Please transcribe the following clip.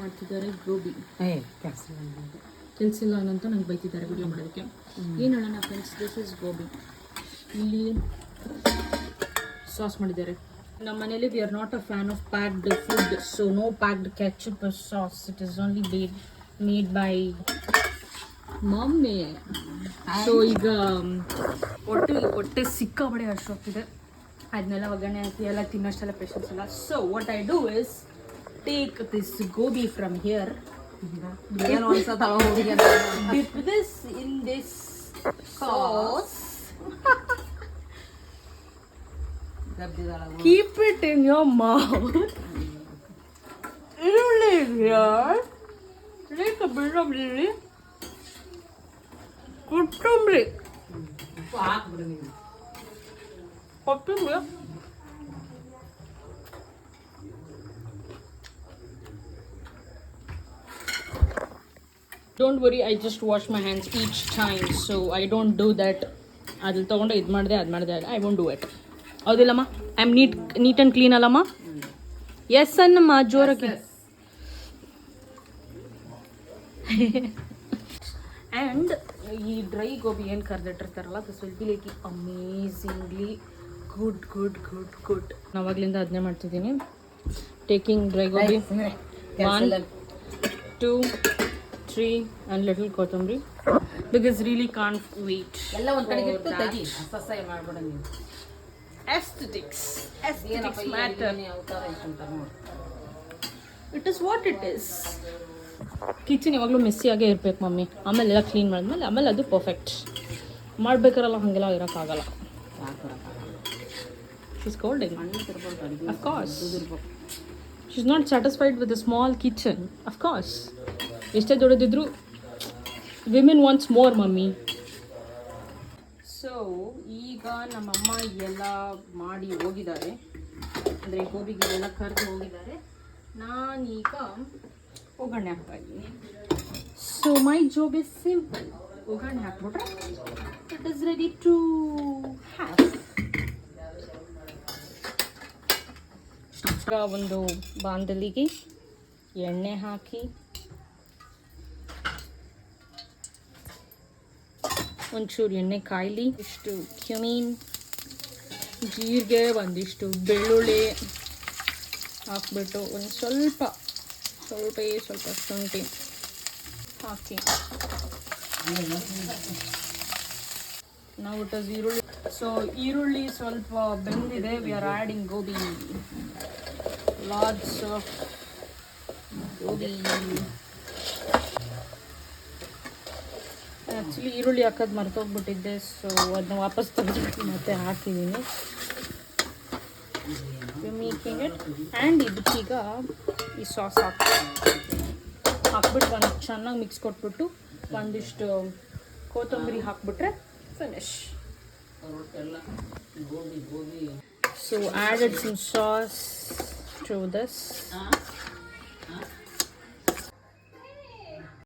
ಮಾಡ್ತಿದ್ದಾರೆ ಗೋಬಿ. ಕೆಲಸ ಇಲ್ಲ ಅಂತ ನಂಗೆ ಬೈತಿದ್ದಾರೆ ವಿಡಿಯೋ ಮಾಡೋದಕ್ಕೆ. ಏನು ಹೇಳೋಣ ಫ್ರೆಂಡ್ಸ್, ದಿಸ್ ಇಸ್ ಗೋಬಿ. ಇಲ್ಲಿ ಸಾಸ್ ಮಾಡಿದ್ದಾರೆ. ನಮ್ಮ ಮನೇಲಿ we are not a fan of packed food, so no packed ketchup sauce. It is only made by mummy. So ಈಗ ಹೊಟ್ಟೆ ಸಿಕ್ಕಾಬಡೆ ಹರ್ಷೋಗ್ತಿದೆ. ಅದನ್ನೆಲ್ಲ ಒಗ್ಗರಣೆ ಹಾಕಿ ಎಲ್ಲ ತಿನ್ನೋಷ್ಟೆಲ್ಲ ಪೇಷನ್ಸ್ ಇಲ್ಲ. So what I do is take this gobi from here, dip this in this sauce, keep it in your mouth, ಈರುಳ್ಳಿ here, take a bit of lily, ಕೊತ್ತಂಬರಿ, Don't worry, I just wash my hands each time, so I don't do that. ಅದ್ರಲ್ಲಿ ತೊಗೊಂಡು ಇದು ಮಾಡಿದೆ I won't do it. ಹೌದಿಲ್ಲಮ್ಮ? I am neat and clean ಅಲ್ಲಮ್ಮ? Yes ಅನ್ನಮ್ಮ ಜೋರಾಗಿ. ಆ್ಯಂಡ್ ಈ ಡ್ರೈ ಗೋಬಿ ಏನು ಕರೆದಿಟ್ಟಿರ್ತಾರಲ್ಲ, this will be like amazingly good. ನಾವಾಗಲಿಂದ ಅದನ್ನೇ ಮಾಡ್ತಿದ್ದೀನಿ. Taking dry gobi 1 2 3 and little kothambri because really can't wait. ಎಲ್ಲ ಒಂದು ಕಡೆಗೆ ಇಟ್ಟು ತೆಗಿ, ಸಸ್ಯ ಮಾಡ್ಬಿಡ ನೀವು. Aesthetics matter. It is what it is. Kitchen ಯಾವಾಗಲೂ ಮೆಸ್ಸಿಯಾಗೇ ಇರ್ಬೇಕು ಮಮ್ಮಿ. ಆಮೇಲೆ ಎಲ್ಲ ಕ್ಲೀನ್ ಮಾಡಿದ್ಮೇಲೆ ಆಮೇಲೆ ಅದು ಪರ್ಫೆಕ್ಟ್. ಮಾಡ್ಬೇಕಾರಲ್ಲ ಹಾಗೆಲ್ಲ ಇರೋಕ್ಕಾಗಲ್ಲ. She's scolding. Of course. She's not satisfied with a small kitchen. Of course. ಎಷ್ಟೇ ದೊಡ್ಡದಿದ್ರು women wants more mummy. So ಈಗ ನಮ್ಮಮ್ಮ ಎಲ್ಲ ಮಾಡಿ ಹೋಗಿದ್ದಾರೆ, ಅಂದರೆ ಗೋಬಿಗೆಲ್ಲ ಕರೆದು ಹೋಗಿದ್ದಾರೆ. ನಾನೀಗ ಒಗ್ಗರಣೆ ಹಾಕ್ತಾ ಇದ್ದೀನಿ. So my job is simple. ಒಗ್ಗರಣೆ ಹಾಕ್ಬಿಟ್ರೆ it is ready to have. ಈಗ ಒಂದು ಬಾಂಡಲಿಗೆ ಎಣ್ಣೆ ಹಾಕಿ ಒಂಚೂರು ಎಣ್ಣೆ ಕಾಯಲಿ, ಇಷ್ಟು ಕ್ಯುಮೀನ್, ಜೀರಿಗೆ, ಒಂದಿಷ್ಟು ಬೆಳ್ಳುಳ್ಳಿ ಹಾಕ್ಬಿಟ್ಟು ಒಂದು ಸ್ವಲ್ಪ ಶುಂಠಿ ಹಾಕಿ ನಾವು ಈರುಳ್ಳಿ. ಸೊ ಈರುಳ್ಳಿ ಸ್ವಲ್ಪ ಬೆಂದಿದೆ. We are adding gobi, lots of gobi. Actually ಈರುಳ್ಳಿ ಹಾಕೋದು ಮರ್ತೋಗ್ಬಿಟ್ಟಿದ್ದೆ, ಸೊ ಅದನ್ನ ವಾಪಸ್ ತೆಗೆದುಬಿಟ್ಟು ಮತ್ತೆ ಹಾಕಿದ್ದೀನಿ. Making it. ಆ್ಯಂಡ್ ಇದಕ್ಕೀಗ ಈ ಸಾಸ್ ಹಾಕ್ಬಿಟ್ಟು ಒಂದು ಚೆನ್ನಾಗಿ ಮಿಕ್ಸ್ ಕೊಟ್ಬಿಟ್ಟು ಒಂದಿಷ್ಟು ಕೊತ್ತಂಬರಿ ಹಾಕ್ಬಿಟ್ರೆ finish. So added some sauce to this.